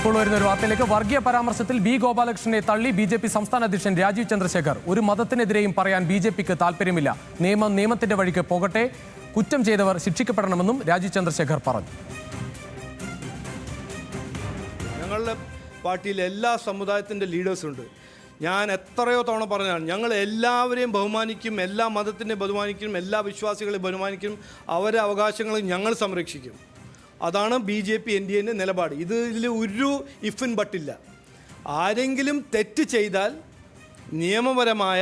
ഇപ്പോൾ വരുന്ന ഒരു വാർത്തയിലേക്ക്. വർഗീയ പരാമർശത്തിൽ ബി ഗോപാലകൃഷ്ണനെ തള്ളി ബി.ജെ.പി. സംസ്ഥാന അധ്യക്ഷൻ രാജീവ് ചന്ദ്രശേഖർ. ഒരു മതത്തിനെതിരെയും പറയാൻ ബി.ജെ.പിക്ക് താല്പര്യമില്ല. നിയമത്തിന്റെ വഴിക്ക് പോകട്ടെ. കുറ്റം ചെയ്തവർ ശിക്ഷിക്കപ്പെടണമെന്നും രാജീവ് ചന്ദ്രശേഖർ പറഞ്ഞു. ഞങ്ങളുടെ പാർട്ടിയിൽ എല്ലാ സമുദായത്തിൻ്റെ ലീഡേഴ്സുണ്ട്. ഞാൻ എത്രയോ തവണ പറഞ്ഞതാണ്, ഞങ്ങൾ എല്ലാവരെയും ബഹുമാനിക്കും, എല്ലാ മതത്തിനെ ബഹുമാനിക്കും, എല്ലാ വിശ്വാസികളെയും ബഹുമാനിക്കും, അവരുടെ അവകാശങ്ങളും ഞങ്ങൾ സംരക്ഷിക്കും. അതാണ് ബി.ജെ.പി. എൻ.ഡി.എൻ്റെ നിലപാട്. ഇതിൽ ഒരു ഇഫിൻ ബട്ടില്ല. ആരെങ്കിലും തെറ്റ് ചെയ്താൽ നിയമപരമായ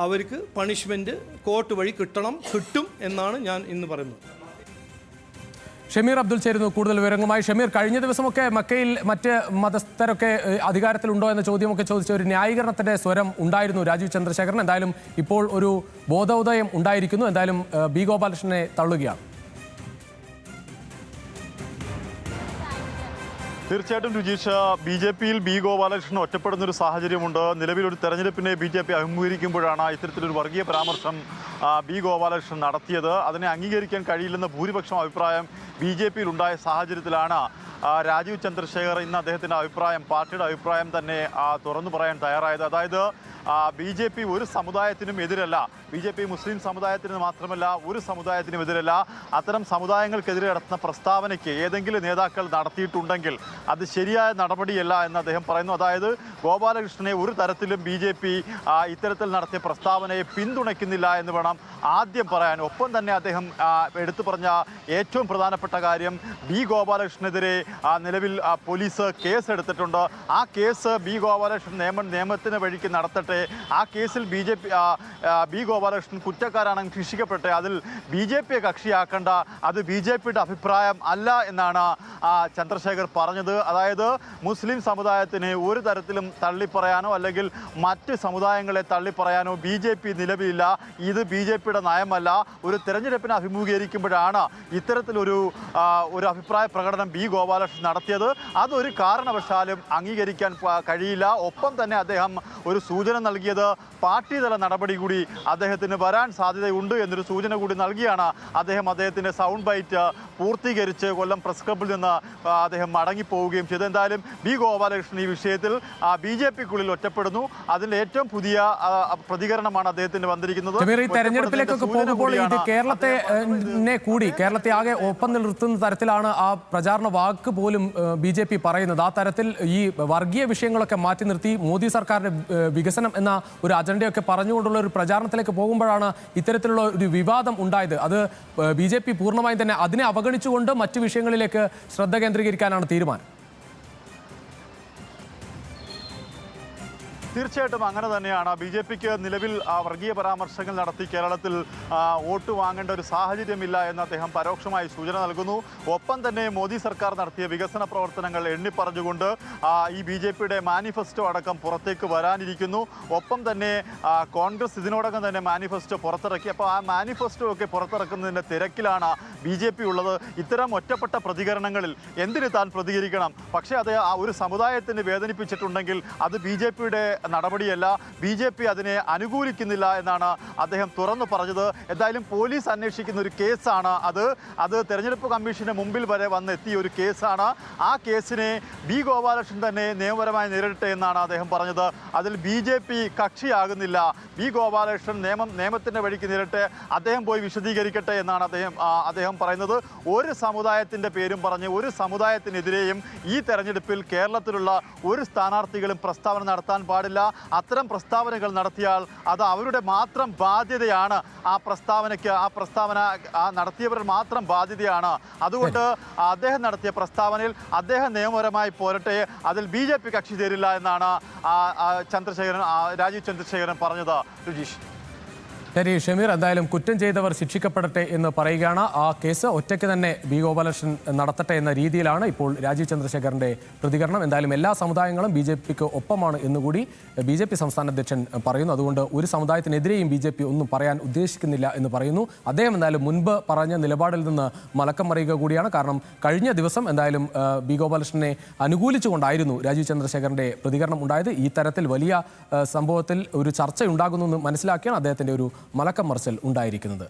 അവർക്ക് പണിഷ്മെൻറ്റ് കോർട്ട് വഴി കിട്ടും എന്നാണ് ഞാൻ ഇന്ന് പറയുന്നത്. ഷമീർ അബ്ദുൽ ചേരുന്നു കൂടുതൽ വിവരങ്ങളുമായി. ഷമീർ, കഴിഞ്ഞ ദിവസമൊക്കെ മക്കയിൽ മറ്റ് മതസ്ഥരൊക്കെ അധികാരത്തിലുണ്ടോ എന്ന ചോദ്യമൊക്കെ ചോദിച്ച ഒരു ന്യായീകരണത്തിന്റെ സ്വരം ഉണ്ടായിരുന്നു രാജീവ് ചന്ദ്രശേഖരൻ. എന്തായാലും ഇപ്പോൾ ഒരു ബോധോദയം ഉണ്ടായിരിക്കുന്നു. എന്തായാലും ബി ഗോപാലകൃഷ്ണനെ തള്ളുകയാണ്. തീർച്ചയായിട്ടും രുചീഷ്, ബി.ജെ.പിയിൽ ബി ഗോപാലകൃഷ്ണൻ ഒറ്റപ്പെടുന്നൊരു സാഹചര്യമുണ്ട്. നിലവിലൊരു തെരഞ്ഞെടുപ്പിനെ ബി.ജെ.പി. അഭിമുഖീകരിക്കുമ്പോഴാണ് ഇത്തരത്തിലൊരു വർഗീയ പരാമർശം ബി ഗോപാലകൃഷ്ണൻ നടത്തിയത്. അതിനെ അംഗീകരിക്കാൻ കഴിയില്ലെന്ന ഭൂരിപക്ഷം അഭിപ്രായം ബി.ജെ.പിയിൽ ഉണ്ടായ സാഹചര്യത്തിലാണ് രാജീവ് ചന്ദ്രശേഖർ ഇന്ന് അദ്ദേഹത്തിൻ്റെ അഭിപ്രായം, പാർട്ടിയുടെ അഭിപ്രായം തന്നെ തുറന്നു പറയാൻ തയ്യാറായത്. അതായത് ബി.ജെ.പി. ഒരു സമുദായത്തിനും എതിരല്ല. ബി.ജെ.പി. മുസ്ലിം സമുദായത്തിന് മാത്രമല്ല, ഒരു സമുദായത്തിനും എതിരല്ല. അത്തരം സമുദായങ്ങൾക്കെതിരെ നടത്തുന്ന പ്രസ്താവനയ്ക്ക് ഏതെങ്കിലും നേതാക്കൾ നടത്തിയിട്ടുണ്ടെങ്കിൽ അത് ശരിയായ നടപടിയല്ല എന്ന് അദ്ദേഹം പറയുന്നു. അതായത് ഗോപാലകൃഷ്ണനെ ഒരു തരത്തിലും ബി.ജെ.പി. ഇത്തരത്തിൽ നടത്തിയ പ്രസ്താവനയെ പിന്തുണയ്ക്കുന്നില്ല എന്ന് വേണം ആദ്യം പറയാൻ. ഒപ്പം തന്നെ അദ്ദേഹം എടുത്തു പറഞ്ഞ ഏറ്റവും പ്രധാനപ്പെട്ട കാര്യം, ബി ഗോപാലകൃഷ്ണനെതിരെ നിലവിൽ പോലീസ് കേസ് എടുത്തിട്ടുണ്ട്. ആ കേസ് ബി ഗോപാലകൃഷ്ണൻ നിയമത്തിന് വഴിക്ക് നടത്തട്ടെ. ആ കേസിൽ ബി ഗോപാലകൃഷ്ണൻ കുറ്റക്കാരാണെങ്കിൽ ശിക്ഷിക്കപ്പെട്ടെ. അതിൽ ബി.ജെ.പിയെ കക്ഷിയാക്കേണ്ട, അത് ബി.ജെ.പിയുടെ അഭിപ്രായം അല്ല എന്നാണ് ചന്ദ്രശേഖർ പറഞ്ഞത്. അതായത് മുസ്ലിം സമുദായത്തിനെ ഒരു തരത്തിലും തള്ളിപ്പറയാനോ അല്ലെങ്കിൽ മറ്റ് സമുദായങ്ങളെ തള്ളിപ്പറയാനോ ബി.ജെ.പി. നിലവിലില്ല. ഇത് ബി.ജെ.പിയുടെ നയമല്ല. ഒരു തെരഞ്ഞെടുപ്പിനെ അഭിമുഖീകരിക്കുമ്പോഴാണ് ഇത്തരത്തിലൊരു അഭിപ്രായ പ്രകടനം ബി ഗോപാലകൃഷ്ണൻ നടത്തിയത്. അതൊരു കാരണവശാലും അംഗീകരിക്കാൻ കഴിയില്ല. ഒപ്പം തന്നെ അദ്ദേഹം ഒരു സൂചന നൽകിയത് പാർട്ടി തല നടപടി കൂടി അദ്ദേഹത്തിന് വരാൻ സാധ്യതയുണ്ട് എന്നൊരു സൂചന കൂടി നൽകിയാണ് അദ്ദേഹത്തിൻ്റെ സൗണ്ട് ബൈറ്റ് പൂർത്തീകരിച്ച് കൊല്ലം പ്രസ് ക്ലബ്ബിൽ നിന്ന് അദ്ദേഹം മടങ്ങിപ്പോവുകയും ചെയ്തു. എന്തായാലും ബി ഗോപാലകൃഷ്ണൻ ഈ വിഷയത്തിൽ ബി.ജെ.പിക്കുള്ളിൽ ഒറ്റപ്പെടുന്നു. അതിൻ്റെ ഏറ്റവും പുതിയ പ്രതികരണമാണ് അദ്ദേഹത്തിന് വന്നിരിക്കുന്നത്. തെരഞ്ഞെടുപ്പിലേക്കൊക്കെ പോകുമ്പോൾ ഇത് കേരളത്തെ ആകെ ഒപ്പം നിർത്തുന്ന തരത്തിലാണ് ആ പ്രചാരണ വാക്ക് പോലും ബി.ജെ.പി. പറയുന്നത്. ആ തരത്തിൽ ഈ വർഗീയ വിഷയങ്ങളൊക്കെ മാറ്റി നിർത്തി മോദി സർക്കാരിന്റെ വികസനം എന്ന ഒരു അജണ്ടയൊക്കെ പറഞ്ഞുകൊണ്ടുള്ള ഒരു പ്രചാരണത്തിലേക്ക് പോകുമ്പോഴാണ് ഇത്തരത്തിലുള്ള ഒരു വിവാദം ഉണ്ടായത്. അത് ബി.ജെ.പി. പൂർണ്ണമായും തന്നെ അതിനെ അവഗണിച്ചുകൊണ്ട് മറ്റു വിഷയങ്ങളിലേക്ക് ശ്രദ്ധ കേന്ദ്രീകരിക്കാനാണ് തീരുമാനം. തീർച്ചയായിട്ടും അങ്ങനെ തന്നെയാണ്. ബി.ജെ.പിക്ക് നിലവിൽ വർഗീയ പരാമർശങ്ങൾ നടത്തി കേരളത്തിൽ വോട്ട് വാങ്ങേണ്ട ഒരു സാഹചര്യമില്ല എന്ന് അദ്ദേഹം പരോക്ഷമായി സൂചന നൽകുന്നു. ഒപ്പം തന്നെ മോദി സർക്കാർ നടത്തിയ വികസന പ്രവർത്തനങ്ങൾ എണ്ണിപ്പറഞ്ഞുകൊണ്ട് ഈ ബി.ജെ.പിയുടെ മാനിഫെസ്റ്റോ അടക്കം പുറത്തേക്ക് വരാനിരിക്കുന്നു. ഒപ്പം തന്നെ കോൺഗ്രസ് ഇതിനോടകം തന്നെ മാനിഫെസ്റ്റോ പുറത്തിറക്കി. അപ്പോൾ ആ മാനിഫെസ്റ്റോ ഒക്കെ പുറത്തിറക്കുന്നതിൻ്റെ തിരക്കിലാണ് ബി.ജെ.പി. ഉള്ളത്. ഇത്തരം ഒറ്റപ്പെട്ട പ്രതികരണങ്ങളിൽ എന്തിന് താൻ പ്രതികരിക്കണം? പക്ഷേ അത് ഒരു സമുദായത്തിന് വേദനിപ്പിച്ചിട്ടുണ്ടെങ്കിൽ അത് ബി.ജെ.പിയുടെ നടപടിയല്ല. ബി.ജെ.പി. അതിനെ അനുകൂലിക്കുന്നില്ല എന്നാണ് അദ്ദേഹം തുറന്നു പറഞ്ഞത്. എന്തായാലും പോലീസ് അന്വേഷിക്കുന്ന ഒരു കേസാണ് അത് തെരഞ്ഞെടുപ്പ് കമ്മീഷന്റെ മുമ്പിൽ വരെ വന്നെത്തിയ ഒരു കേസാണ്. ആ കേസിനെ ബി ഗോപാലകൃഷ്ണൻ തന്നെ നിയമപരമായി നേരിടട്ടെ എന്നാണ് അദ്ദേഹം പറഞ്ഞത്. അതിൽ ബി.ജെ.പി. കക്ഷിയാകുന്നില്ല. ബി ഗോപാലകൃഷ്ണൻ നിയമത്തിന്റെ വഴിക്ക് നേരിട്ടെ, അദ്ദേഹം പോയി വിശദീകരിക്കട്ടെ എന്നാണ് അദ്ദേഹം പറയുന്നത്. ഒരു സമുദായത്തിന്റെ പേരും പറഞ്ഞ് ഒരു സമുദായത്തിനെതിരെയും ഈ തെരഞ്ഞെടുപ്പിൽ കേരളത്തിലുള്ള ഒരു സ്ഥാനാർത്ഥികളും പ്രസ്താവന നടത്താൻ പാടില്ല. അത്തരം പ്രസ്താവനകൾ നടത്തിയാൽ അത് അവരുടെ മാത്രം ബാധ്യതയാണ്. ആ പ്രസ്താവന നടത്തിയവർ മാത്രം ബാധ്യതയാണ്. അതുകൊണ്ട് അദ്ദേഹം നടത്തിയ പ്രസ്താവനയിൽ അദ്ദേഹം നിയമപരമായി പോരട്ടെ, അതിൽ ബി.ജെ.പി. കക്ഷി ചേരില്ല എന്നാണ് രാജീവ് ചന്ദ്രശേഖരൻ പറഞ്ഞത്. രുചീഷ്, ശരി ഷമീർ, എന്തായാലും കുറ്റം ചെയ്തവർ ശിക്ഷിക്കപ്പെടട്ടെ എന്ന് പറയുകയാണ്. ആ കേസ് ഒറ്റയ്ക്ക് തന്നെ ബി ഗോപാലകൃഷ്ണൻ നടത്തട്ടെ എന്ന രീതിയിലാണ് ഇപ്പോൾ രാജീവ് ചന്ദ്രശേഖരന്റെ പ്രതികരണം. എന്തായാലും എല്ലാ സമുദായങ്ങളും ബി.ജെ.പിക്ക് ഒപ്പമാണ് എന്നുകൂടി ബി.ജെ.പി. സംസ്ഥാന അധ്യക്ഷൻ പറയുന്നു. അതുകൊണ്ട് ഒരു സമുദായത്തിനെതിരെയും ബി.ജെ.പി. ഒന്നും പറയാൻ ഉദ്ദേശിക്കുന്നില്ല എന്ന് പറയുന്നു. അദ്ദേഹം എന്തായാലും മുൻപ് പറഞ്ഞ നിലപാടിൽ നിന്ന് മലക്കം മറിയുക കൂടിയാണ്. കാരണം കഴിഞ്ഞ ദിവസം എന്തായാലും ബി ഗോപാലകൃഷ്ണനെ അനുകൂലിച്ചുകൊണ്ടായിരുന്നു രാജീവ് ചന്ദ്രശേഖരന്റെ പ്രതികരണം ഉണ്ടായത്. ഈ തരത്തിൽ വലിയ സംഭവത്തിൽ ഒരു ചർച്ച ഉണ്ടാകുന്നു എന്ന് മനസ്സിലാക്കിയാണ് അദ്ദേഹത്തിന്റെ ഒരു മലക്കം മറിച്ചൽ ഉണ്ടായിരിക്കുന്നത്.